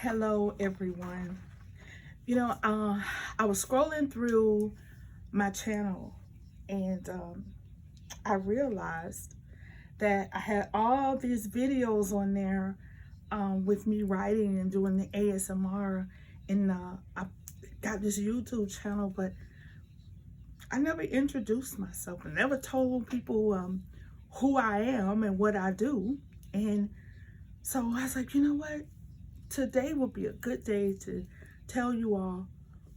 Hello, everyone. I was scrolling through my channel and I realized that I had all these videos on there with me writing and doing the ASMR. And I got this YouTube channel, but I never introduced myself and never told people who I am and what I do. And so I was like, you know what? Today will be a good day to tell you all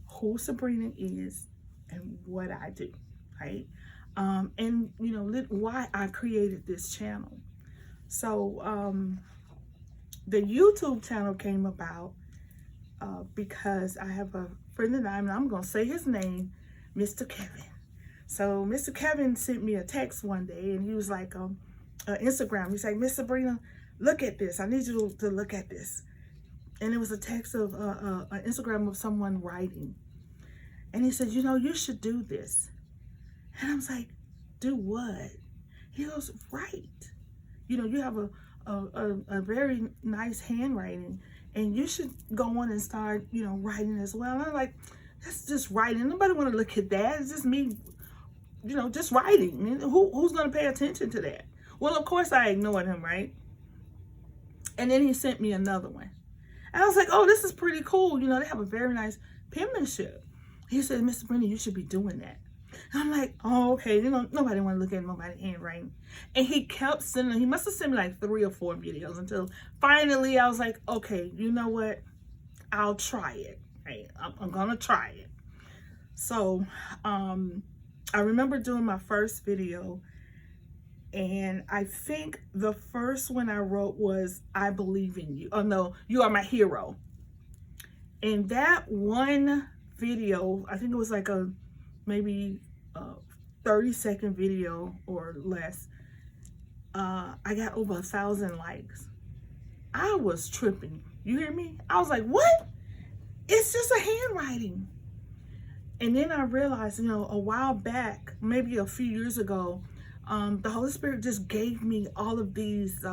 who Sabrina is and what I do, right? And why I created this channel. So the YouTube channel came about because I have a friend of mine, and I'm gonna say his name, Mr. Kevin. So Mr. Kevin sent me a text one day, and he was like, Instagram. He's like, Miss Sabrina, look at this. I need you to look at this. And it was a text of an Instagram of someone writing. And he said, you should do this. And I was like, do what? He goes, write. You have a very nice handwriting, and you should go on and start, writing as well. And I'm like, that's just writing. Nobody want to look at that. It's just me, just writing. And who's going to pay attention to that? Well, of course I ignored him, right? And then he sent me another one. And I was like, oh, this is pretty cool. They have a very nice penmanship. He said, Miss Sabrina, you should be doing that. And I'm like, oh, okay. Nobody want to look at nobody's handwriting. And he kept sending, he must have sent me like 3 or 4 videos until finally I was like, okay, you know what? I'll try it. Right? I'm going to try it. So I remember doing my first video. And I think the first one I wrote was, I believe in you. Oh no, you are my hero. And that one video, I think it was like maybe 30-second video or less. I got over 1,000 likes. I was tripping. You hear me? I was like, what? It's just a handwriting. And then I realized, a while back, maybe a few years ago, the Holy Spirit just gave me all of these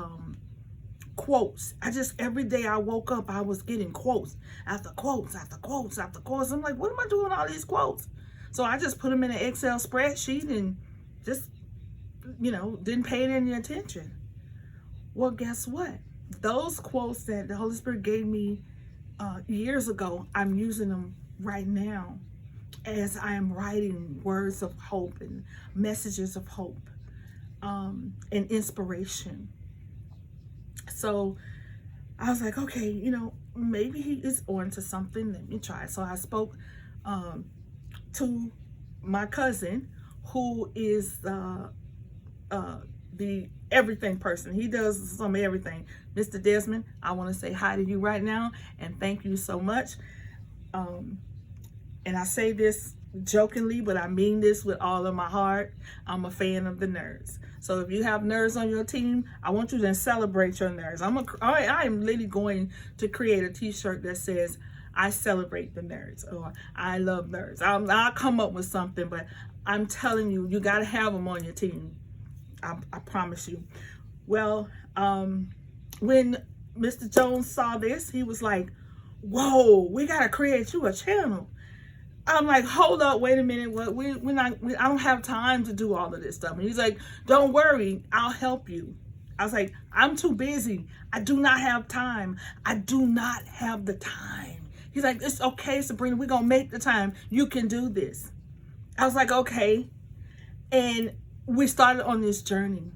quotes. Every day I woke up, I was getting quotes after quotes after quotes after quotes. I'm like, what am I doing with all these quotes? So I just put them in an Excel spreadsheet and just, didn't pay it any attention. Well, guess what? Those quotes that the Holy Spirit gave me years ago, I'm using them right now as I am writing words of hope and messages of hope. And inspiration. So I was like, okay, maybe he is on to something. Let me try. So I spoke to my cousin, who is the everything person. He does some everything. Mr. Desmond, I want to say hi to you right now and thank you so much. And I say this jokingly, but I mean this with all of my heart. I'm a fan of the nerds. So if you have nerds on your team, I want you to celebrate your nerds. I am literally going to create a t-shirt that says, I celebrate the nerds, or I love nerds. I'll come up with something, but I'm telling you, you got to have them on your team. I promise you. Well, when Mr. Jones saw this, he was like, whoa, we got to create you a channel. I'm like, hold up, wait a minute. I don't have time to do all of this stuff. And he's like, don't worry, I'll help you. I was like, I'm too busy. I do not have time. I do not have the time. He's like, it's okay, Sabrina, we're going to make the time. You can do this. I was like, okay. And we started on this journey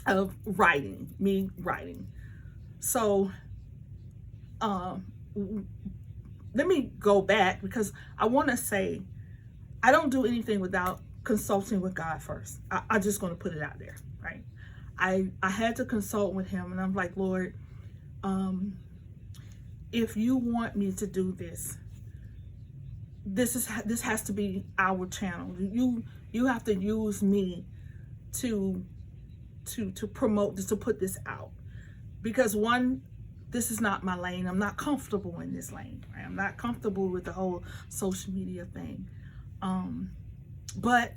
of writing, me writing. So, let me go back, because I want to say I don't do anything without consulting with God first. I'm just going to put it out there, right? I had to consult with him, and I'm like, Lord, if you want me to do this, this has to be our channel. You have to use me to promote this, to put this out, because one, this is not my lane. I'm not comfortable in this lane, right? I'm not comfortable with the whole social media thing. But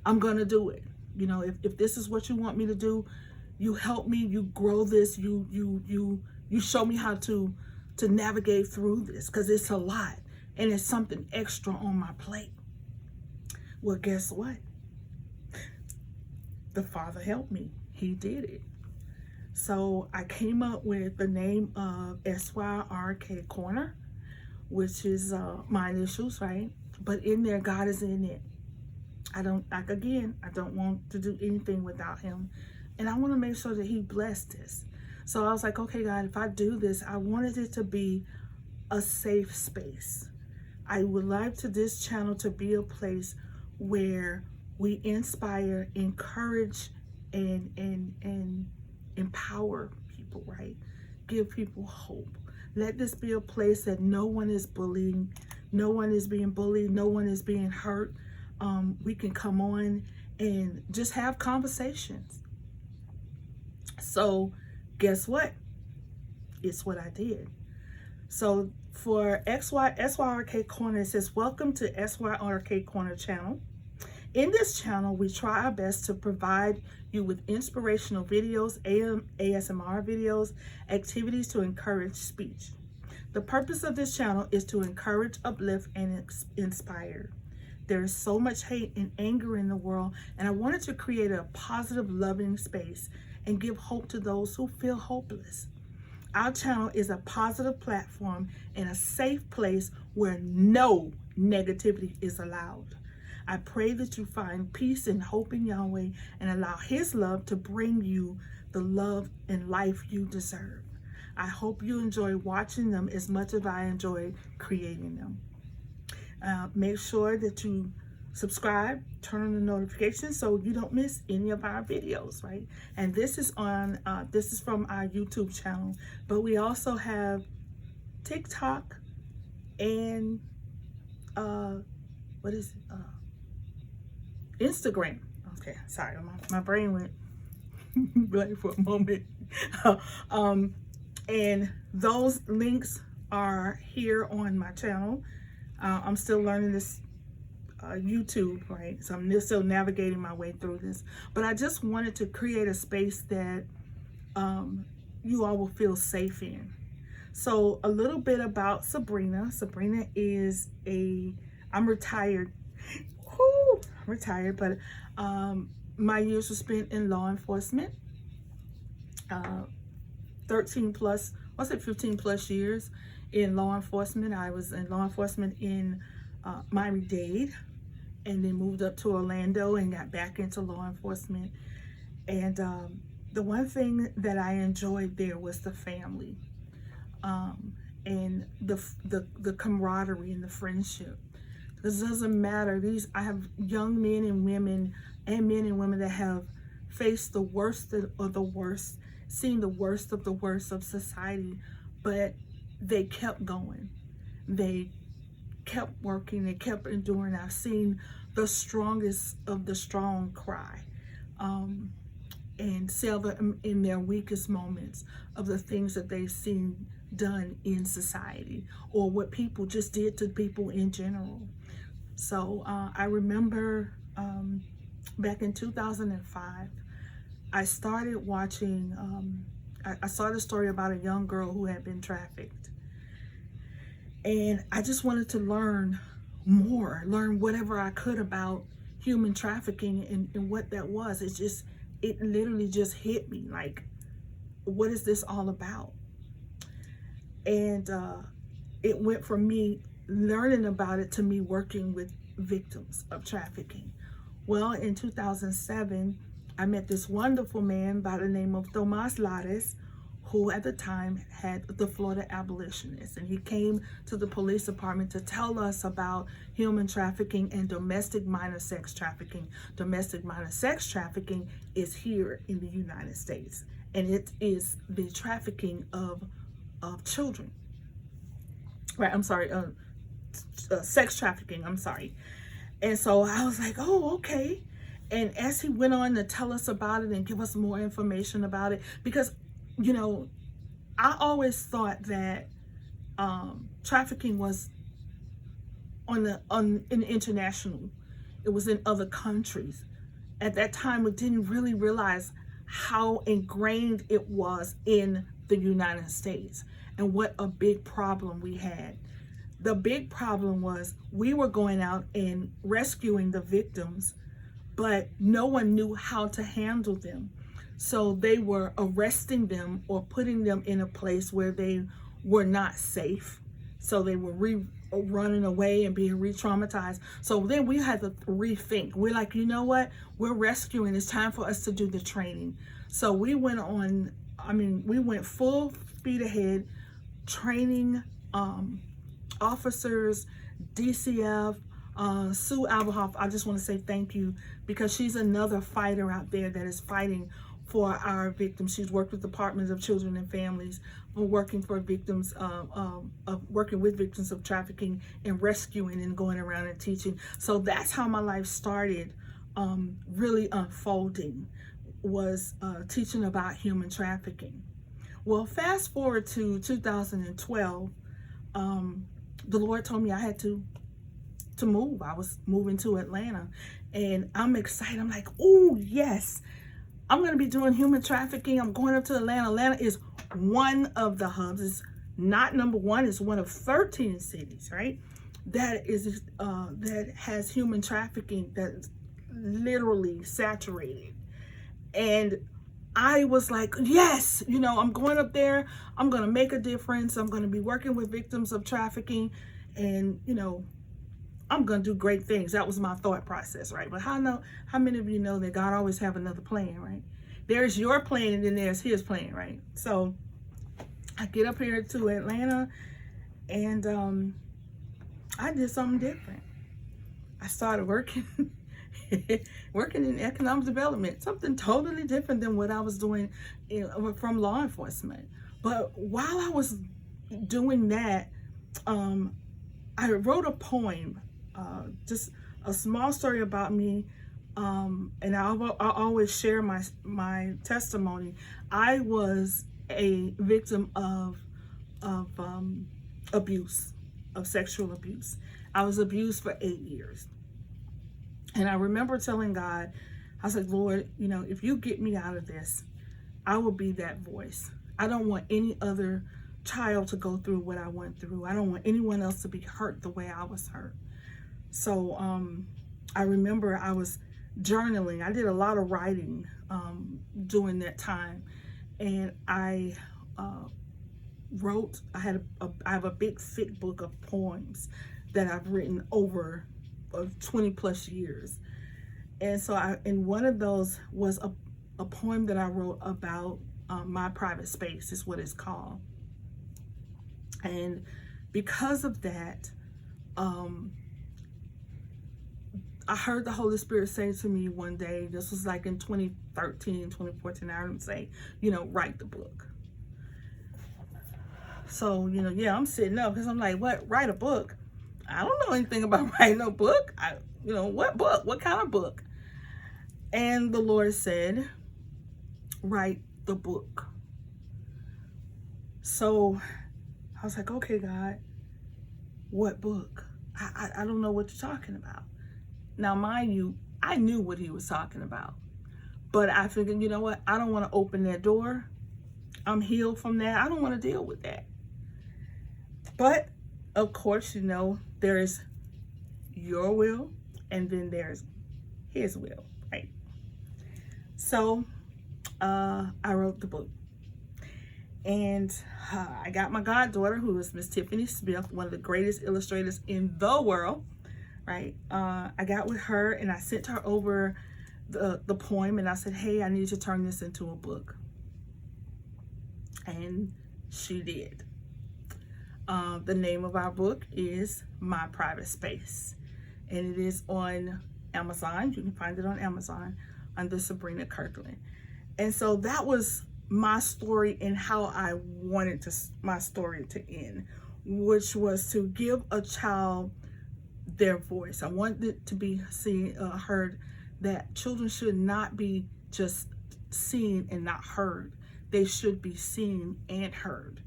I'm gonna do it. If this is what you want me to do, you help me, you grow this, you show me how to to navigate through this, because it's a lot and it's something extra on my plate. Well, guess what? The Father helped me. He did it. So I came up with the name of SYRK Corner, which is my initials, right? But in there, God is in it. I don't want to do anything without him. And I want to make sure that he blessed this. So I was like, okay, God, if I do this, I wanted it to be a safe space. I would like this channel to be a place where we inspire, encourage, and empower people, right? Give people hope. Let this be a place that no one is bullying, no one is being bullied, no one is being hurt. We can come on and just have conversations. So guess what? It's what I did. So for SYRK Corner, it says, welcome to SYRK Corner channel. In this channel, we try our best to provide you with inspirational videos, ASMR videos, activities to encourage speech. The purpose of this channel is to encourage, uplift, and inspire. There is so much hate and anger in the world, and I wanted to create a positive, loving space and give hope to those who feel hopeless. Our channel is a positive platform and a safe place where no negativity is allowed. I pray that you find peace and hope in Yahweh and allow his love to bring you the love and life you deserve. I hope you enjoy watching them as much as I enjoy creating them. Make sure that you subscribe, turn on the notifications so you don't miss any of our videos, right? And this is from our YouTube channel, but we also have TikTok and Instagram. Okay, sorry, my brain went blank for a moment. And those links are here on my channel. I'm still learning this YouTube, right? So I'm still navigating my way through this. But I just wanted to create a space that you all will feel safe in. So a little bit about Sabrina. Sabrina is I'm retired. Woo, I'm retired, but my years were spent in law enforcement. 15 plus years in law enforcement. I was in law enforcement in Miami-Dade, and then moved up to Orlando and got back into law enforcement. And the one thing that I enjoyed there was the family, and the camaraderie and the friendship. Because it doesn't matter. I have young men and women that have faced the worst of the worst, seen the worst of the worst of society, but they kept going. They kept working. They kept enduring. I've seen the strongest of the strong cry, and sever in their weakest moments of the things that they've seen done in society, or what people just did to people in general. So I remember back in 2005, I started watching, I saw the story about a young girl who had been trafficked. And I just wanted to learn more, learn whatever I could about human trafficking and what that was. It literally just hit me, like, what is this all about? And it went from me learning about it to me working with victims of trafficking. Well, in 2007, I met this wonderful man by the name of Tomas Lares, who at the time had the Florida Abolitionists, and he came to the police department to tell us about human trafficking and domestic minor sex trafficking. Domestic minor sex trafficking is here in the United States, and it is the trafficking of children. Right, I'm sorry, sex trafficking, I'm sorry. And so I was like, oh, okay. And as he went on to tell us about it and give us more information about it, because, you know, I always thought that trafficking was in international. It was in other countries. At that time, we didn't really realize how ingrained it was in the United States. And what a big problem we had. The big problem was we were going out and rescuing the victims, but no one knew how to handle them. So they were arresting them or putting them in a place where they were not safe. So they were running away and being re-traumatized. So then we had to rethink. We're like, you know what? We're rescuing. It's time for us to do the training. So we went full speed ahead, training officers, DCF, Sue Alberhoff. I just want to say thank you, because she's another fighter out there that is fighting for our victims. She's worked with Departments of Children and Families, working for victims working with victims of trafficking and rescuing and going around and teaching. So that's how my life started really unfolding, was teaching about human trafficking. Well, fast forward to 2012, the Lord told me I had to move. I was moving to Atlanta, and I'm excited. I'm like, oh yes, I'm going to be doing human trafficking. I'm going up to Atlanta. Atlanta is one of the hubs. It's not number one. It's one of 13 cities, right? That has human trafficking that's literally saturated. And I was like, yes, I'm going up there. I'm going to make a difference. I'm going to be working with victims of trafficking, and, I'm going to do great things. That was my thought process, right? But how many of you know that God always have another plan, right? There's your plan, and then there's his plan, right? So I get up here to Atlanta, and I did something different. I started working in economic development, something totally different than what I was doing from law enforcement. But while I was doing that, I wrote a poem, just a small story about me, and I always share my testimony. I was a victim of abuse, of sexual abuse. I was abused for 8 years. And I remember telling God, I said, Lord, if you get me out of this, I will be that voice. I don't want any other child to go through what I went through. I don't want anyone else to be hurt the way I was hurt. So I remember I was journaling. I did a lot of writing during that time. And I wrote, I have a big thick book of poems that I've written over 20 plus years. And so and one of those was a poem that I wrote about my private space, is what it's called. And because of that, I heard the Holy Spirit say to me one day, this was like in 2013, 2014, I heard him say, write the book. So, yeah, I'm sitting up because I'm like, what, write a book? I don't know anything about writing a book. What book? What kind of book? And the Lord said, write the book. So I was like, okay, God, what book? I don't know what you're talking about. Now, mind you, I knew what he was talking about. But I figured, you know what? I don't want to open that door. I'm healed from that. I don't want to deal with that. But, of course, there is your will, and then there's his will, right? So, I wrote the book. And I got my goddaughter, who is Miss Tiffany Smith, one of the greatest illustrators in the world, right? I got with her, and I sent her over the poem, and I said, hey, I need to turn this into a book. And she did. The name of our book is My Private Space, and it is on Amazon. You can find it on Amazon under Sabrina Kirkland. And so that was my story and how I wanted my story to end, which was to give a child their voice. I wanted it to be heard, that children should not be just seen and not heard. They should be seen and heard,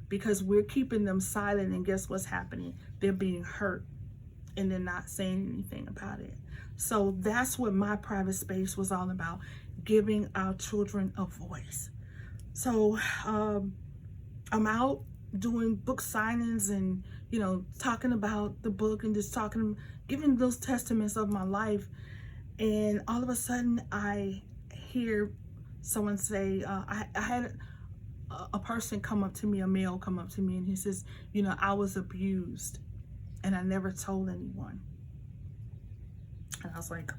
because we're keeping them silent, and guess what's happening? They're being hurt and they're not saying anything about it. So that's what My Private Space was all about, giving our children a voice. So I'm out doing book signings and, you know, talking about the book and just giving those testaments of my life. And all of a sudden I hear someone say, I had a person come up to me, a male come up to me, and he says, you know, I was abused and I never told anyone. And I was like,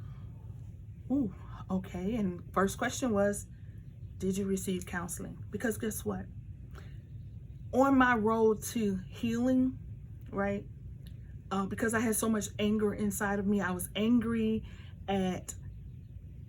ooh, okay. And first question was, did you receive counseling? Because guess what? On my road to healing, right? Because I had so much anger inside of me. I was angry at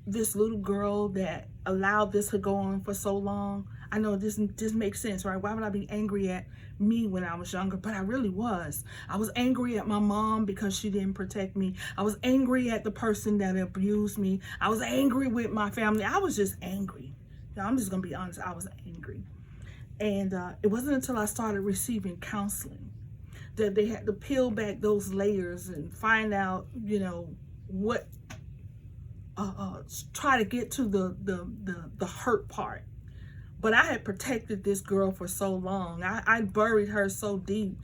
this little girl that allowed this to go on for so long. I know this makes sense, right? Why would I be angry at me when I was younger? But I really was. I was angry at my mom because she didn't protect me. I was angry at the person that abused me. I was angry with my family. I was just angry. Now, I'm just going to be honest. I was angry. And it wasn't until I started receiving counseling that they had to peel back those layers and find out, you know, what, try to get to the hurt part. But I had protected this girl for so long. I buried her so deep.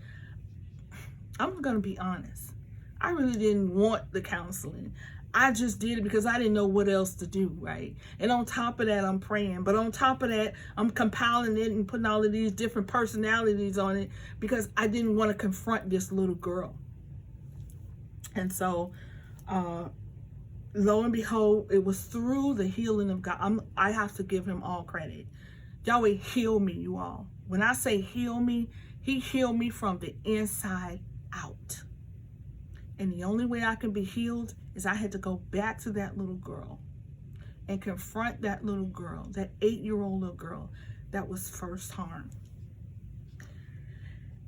I'm going to be honest. I really didn't want the counseling. I just did it because I didn't know what else to do, right? And on top of that, I'm praying. But on top of that, I'm compiling it and putting all of these different personalities on it because I didn't want to confront this little girl. And so, lo and behold, it was through the healing of God. I have to give him all credit. Yahweh heal me, you all. When I say heal me, he healed me from the inside out. And the only way I can be healed is I had to go back to that little girl and confront that little girl, that 8-year-old little girl that was first harmed.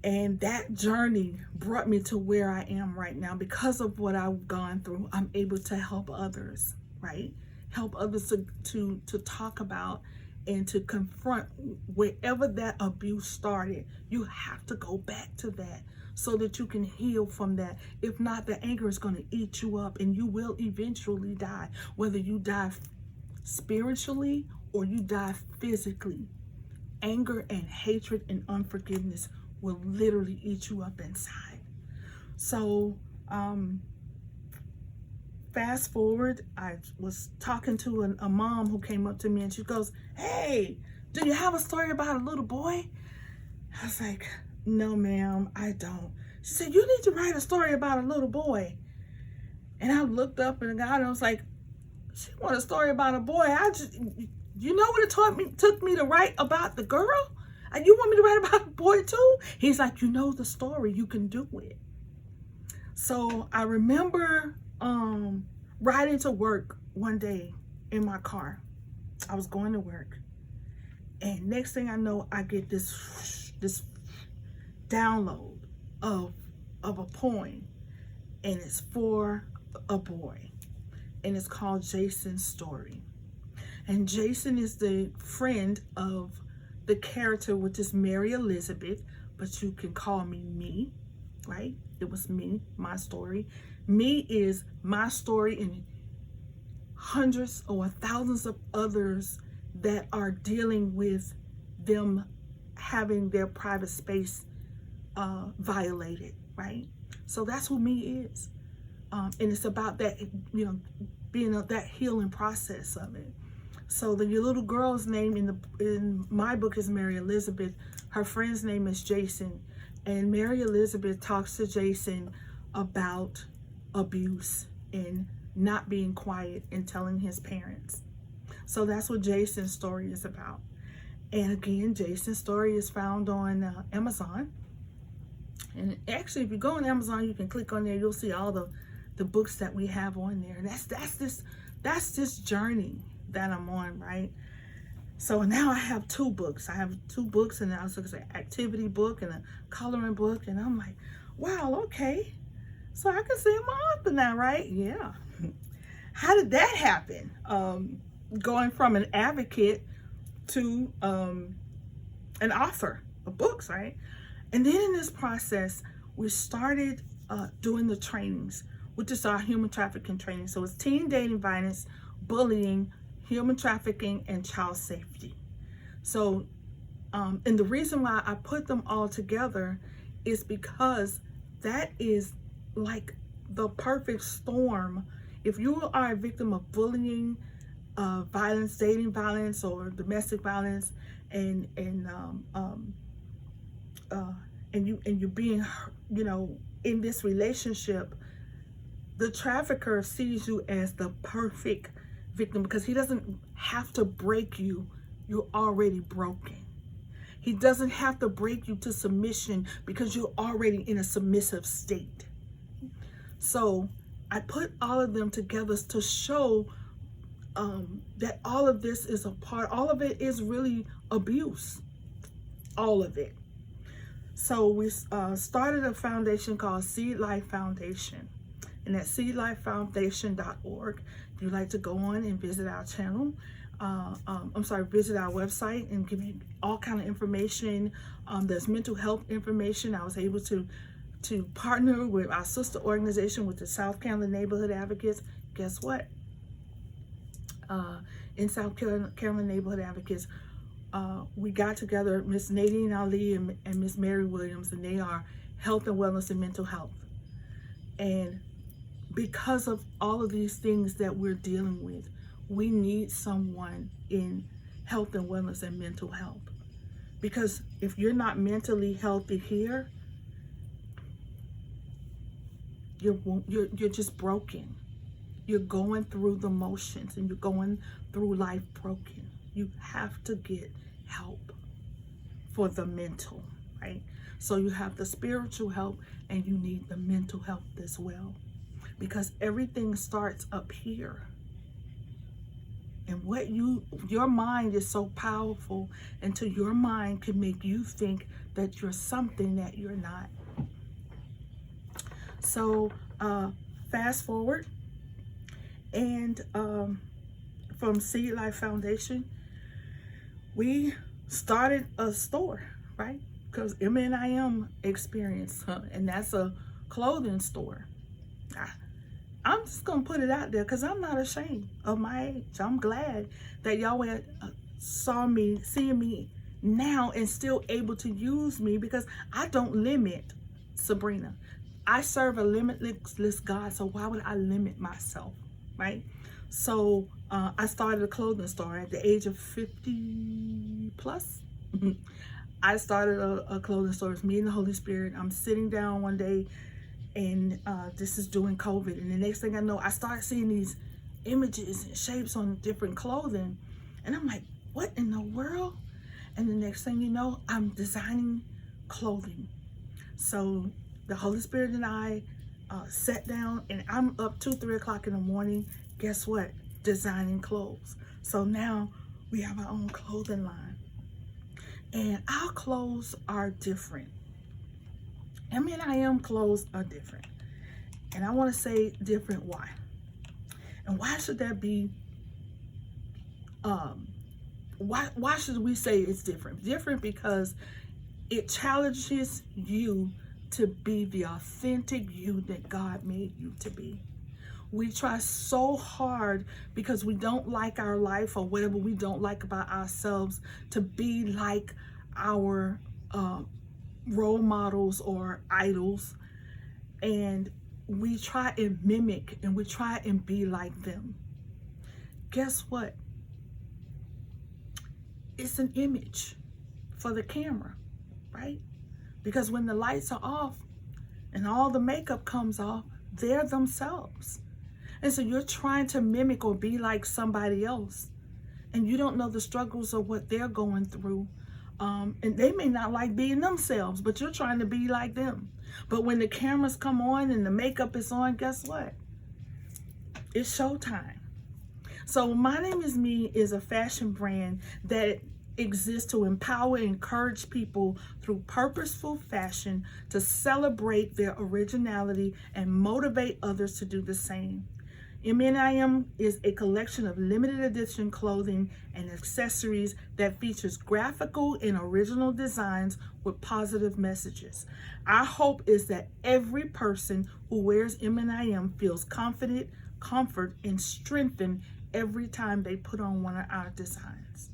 And that journey brought me to where I am right now. Because of what I've gone through, I'm able to help others, right? Help others to talk about and to confront wherever that abuse started. You have to go back to that so that you can heal from that. If not, the anger is going to eat you up and you will eventually die, whether you die spiritually or you die physically. Anger and hatred and unforgiveness will literally eat you up inside. So, fast forward, I was talking to a mom who came up to me and she goes, hey, do you have a story about a little boy? I was like, no, ma'am, I don't. She said, you need to write a story about a little boy. And I looked up and I was like, she want a story about a boy. You know what it took me to write about the girl? And you want me to write about the boy too? He's like, you know the story, you can do it. So I remember riding to work one day in my car. I was going to work. And next thing I know, I get this download of a poem. And it's for a boy. And it's called Jason's Story. And Jason is the friend of the character, which is Mary Elizabeth, but you can call me Me, right? It was me, my story. Me is my story and hundreds or thousands of others that are dealing with them having their private space violated, right? So that's who Me is. And it's about that, you know, being that healing process of it. So the little girl's name in my book is Mary Elizabeth. Her friend's name is Jason. And Mary Elizabeth talks to Jason about abuse and not being quiet and telling his parents. So that's what Jason's story is about. And again, Jason's story is found on Amazon. And actually, if you go on Amazon, you can click on there. You'll see all the books that we have on there. And that's this journey that I'm on, right? So now I have 2 books. I have 2 books, and I was looking at an activity book and a coloring book, and I'm like, wow, okay. So I can say I'm an author now, right? Yeah. How did that happen? Going from an advocate to an author of books, right? And then in this process, we started doing the trainings, which is our human trafficking training. So it's teen dating violence, bullying, human trafficking, and child safety. So And the reason why I put them all together is because that is like the perfect storm. If you are a victim of bullying, violence, dating violence, or domestic violence, and you're being, in this relationship, the trafficker sees you as the perfect victim because he doesn't have to break you. You're already broken. He doesn't have to break you to submission because you're already in a submissive state. So I put all of them together to show that all of this is a part, all of it is really abuse, all of it. So we started a foundation called Seed Life Foundation, and at seedlifefoundation.org, if you'd like to go on and visit our channel, visit our website and give you all kind of information. There's mental health information. I was able to partner with our sister organization with the South Carolina Neighborhood Advocates. Guess what? In South Carolina Neighborhood Advocates, we got together Miss Nadine Ali and Miss Mary Williams, and they are health and wellness and mental health. And because of all of these things that we're dealing with, we need someone in health and wellness and mental health. Because if you're not mentally healthy here, you're just broken. You're going through the motions and you're going through life broken. You have to get help for the mental, right? So you have the spiritual help and you need the mental health as well, because everything starts up here. And your mind is so powerful until your mind can make you think that you're something that you're not. So fast forward, and from Seed Life Foundation, we started a store, right? Because MNIM experience, and that's a clothing store. I'm just gonna put it out there because I'm not ashamed of my age. I'm glad that y'all seeing me now and still able to use me, because I don't limit Sabrina. I serve a limitless God, so why would I limit myself, right? So I started a clothing store at the age of 50 plus. I started a clothing store. It's me and the Holy Spirit. I'm sitting down one day, and this is during COVID. And the next thing I know, I start seeing these images and shapes on different clothing. And I'm like, what in the world? And the next thing you know, I'm designing clothing. So the Holy Spirit and I sat down, and I'm up 2-3 o'clock in the morning. Guess what? Designing clothes. So now we have our own clothing line. And our clothes are different. MNIM clothes are different. And I want to say different why. And why should that be, why should we say it's different? Different because it challenges you to be the authentic you that God made you to be. We try so hard because we don't like our life or whatever we don't like about ourselves to be like our role models or idols, and we try and mimic and we try and be like them. Guess what? It's an image for the camera, right? Because when the lights are off and all the makeup comes off, they're themselves. And so you're trying to mimic or be like somebody else, and you don't know the struggles of what they're going through. And they may not like being themselves, but you're trying to be like them. But when the cameras come on and the makeup is on, guess what? It's showtime. So My Name Is Me is a fashion brand that exists to empower and encourage people through purposeful fashion to celebrate their originality and motivate others to do the same. MNIM is a collection of limited edition clothing and accessories that features graphical and original designs with positive messages. Our hope is that every person who wears MNIM feels confident, comfort, and strengthened every time they put on one of our designs.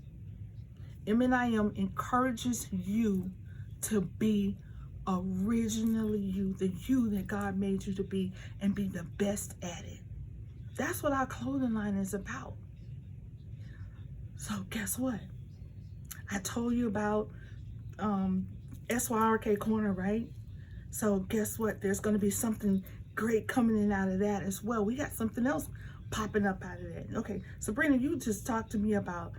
MNIM encourages you to be originally you, the you that God made you to be, and be the best at it. That's what our clothing line is about. So guess what? I told you about SYRK Corner, right? So guess what? There's going to be something great coming in out of that as well. We got something else popping up out of that. Okay, Sabrina, you just talked to me about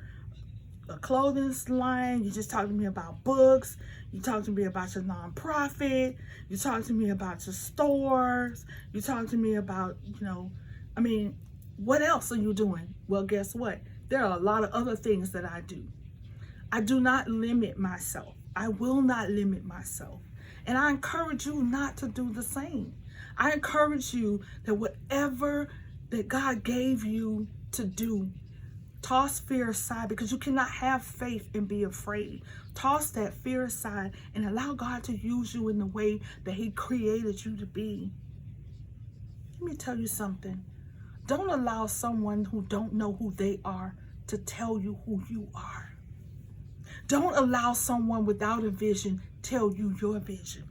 a clothing line. You just talked to me about books. You talked to me about your nonprofit. You talked to me about your stores. You talked to me about, what else are you doing? Well, guess what? There are a lot of other things that I do. I do not limit myself. I will not limit myself. And I encourage you not to do the same. I encourage you that whatever that God gave you to do, toss fear aside, because you cannot have faith and be afraid. Toss that fear aside and allow God to use you in the way that He created you to be. Let me tell you something. Don't allow someone who don't know who they are to tell you who you are. Don't allow someone without a vision tell you your vision.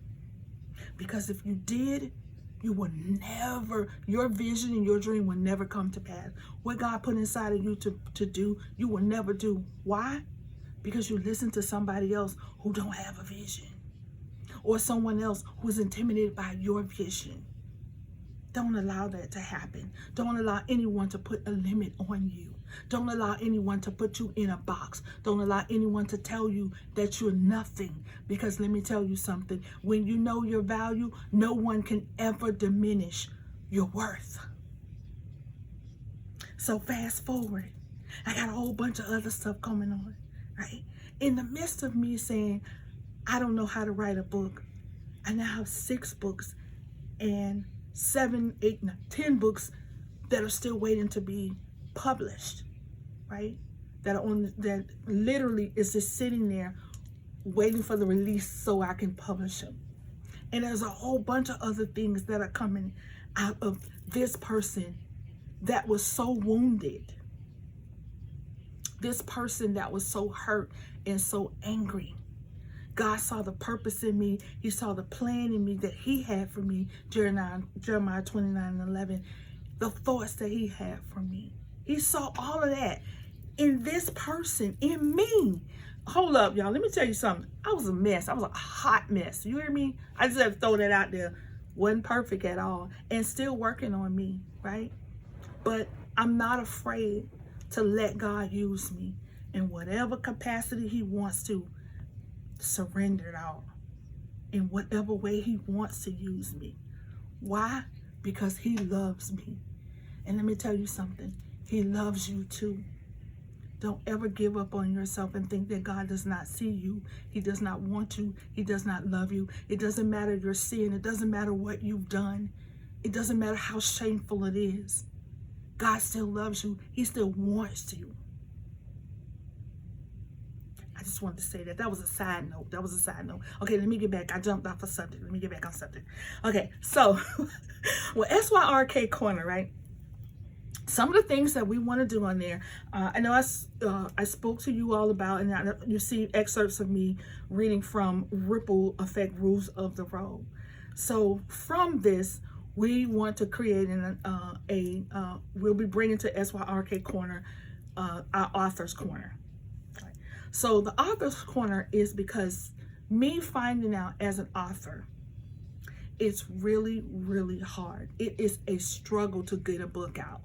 Because if you did, you will never, your vision and your dream will never come to pass. What God put inside of you to do, you will never do. Why? Because you listen to somebody else who don't have a vision, or someone else who is intimidated by your vision. Don't allow that to happen. Don't allow anyone to put a limit on you. Don't allow anyone to put you in a box. Don't allow anyone to tell you that you're nothing. Because let me tell you something. When you know your value, no one can ever diminish your worth. So fast forward. I got a whole bunch of other stuff coming on, right? In the midst of me saying, I don't know how to write a book, I now have 6 books and 7, 8, 9, 10 books that are still waiting to be published, right? That literally is just sitting there waiting for the release so I can publish them. And there's a whole bunch of other things that are coming out of this person that was so wounded. This person that was so hurt and so angry. God saw the purpose in me. He saw the plan in me that He had for me. Jeremiah 29:11. The thoughts that He had for me. He saw all of that in this person, in me. Hold up, y'all. Let me tell you something. I was a mess. I was a hot mess. You hear me? I just have to throw that out there. Wasn't perfect at all. And still working on me, right? But I'm not afraid to let God use me in whatever capacity He wants to. Surrender it all in whatever way He wants to use me. Why? Because He loves me. And let me tell you something. He loves you too. Don't ever give up on yourself and think that God does not see you. He does not want to. He does not love you. It doesn't matter your sin. It doesn't matter what you've done. It doesn't matter how shameful it is. God still loves you. He still wants you. I just wanted to say that. That was a side note. That was a side note. Okay, let me get back. I jumped off a subject. Let me get back on subject. Okay, so, well, SYRK Corner, right? Some of the things that we want to do on there, I know I spoke to you all about, and you see excerpts of me reading from Ripple Effect Rules of the Road. So from this, we want to create we'll be bringing to SYRK Corner our Author's Corner. So the Author's Corner is because me finding out as an author, it's really, really hard. It is a struggle to get a book out.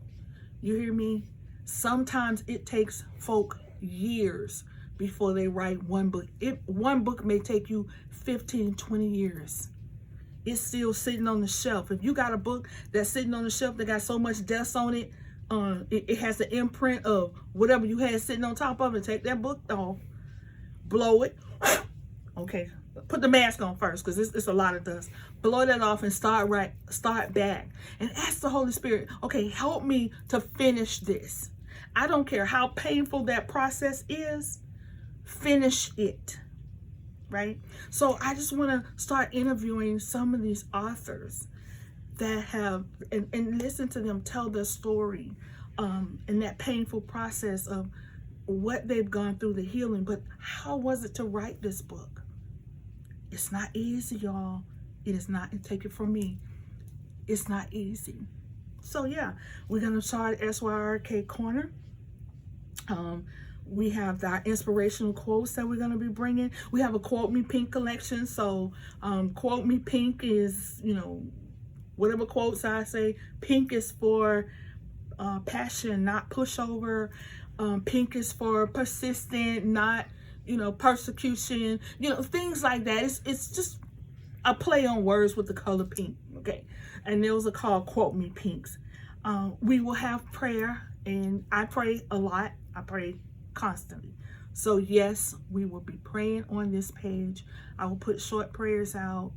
You hear me? Sometimes it takes folk years before they write one book. One book may take you 15, 20 years. It's still sitting on the shelf. If you got a book that's sitting on the shelf that got so much dust on it, it has the imprint of whatever you had sitting on top of it. Take that book off, blow it. Okay, put the mask on first because it's a lot of dust. Blow that off and start back. And ask the Holy Spirit, okay, help me to finish this. I don't care how painful that process is, finish it, right? So I just want to start interviewing some of these authors that have, and listen to them tell their story, and that painful process of what they've gone through, the healing. But how was it to write this book? It's not easy, y'all. It is not, and take it from me, it's not easy. So yeah, we're gonna start SYRK Corner. We have our inspirational quotes that we're going to be bringing. We have a Quote Me Pink collection. So Quote Me Pink is, you know, whatever quotes I say. Pink is for passion, not pushover. Pink is for persistent, not, you know, persecution. You know, things like that. It's just a play on words with the color pink. Okay, and those are called Quote Me Pinks. We will have prayer, and I pray a lot. I pray constantly. So yes, we will be praying on this page. I will put short prayers out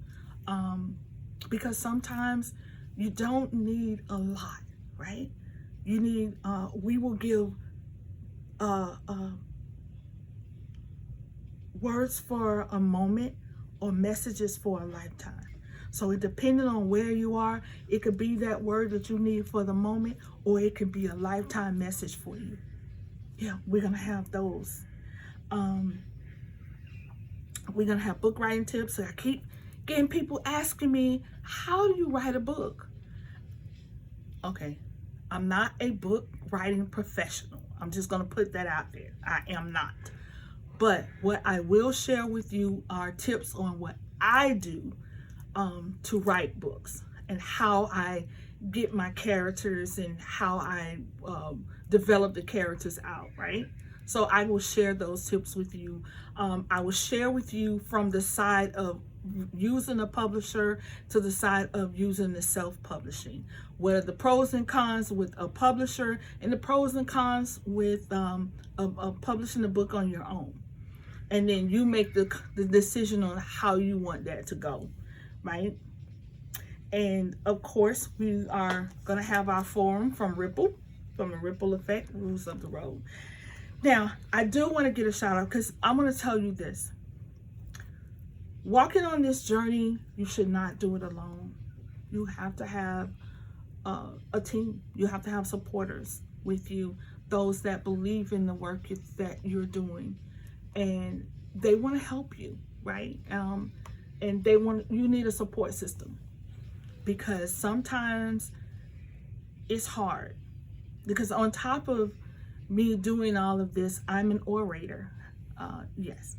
because sometimes you don't need a lot, right? You need, we will give words for a moment or messages for a lifetime. So it depending on where you are, it could be that word that you need for the moment, or it could be a lifetime message for you. Yeah, we're gonna have those. We're gonna have book writing tips. So I keep getting people asking me, how do you write a book? Okay, I'm not a book writing professional. I'm just gonna put that out there. I am not. But what I will share with you are tips on what I do to write books, and how I get my characters, and how I develop the characters out, right? So I will share those tips with you. I will share with you from the side of using a publisher to the side of using the self-publishing. What are the pros and cons with a publisher, and the pros and cons with of publishing a book on your own. And then you make the decision on how you want that to go, right? And of course, we are going to have our forum from Ripple, from the Ripple Effect, Rules of the Road. Now, I do want to get a shout out, because I'm going to tell you this. Walking on this journey, you should not do it alone. You have to have a team. You have to have supporters with you, those that believe in the work that you're doing, and they want to help you, right? And you need a support system, because sometimes it's hard. Because on top of me doing all of this, I'm an orator. Yes,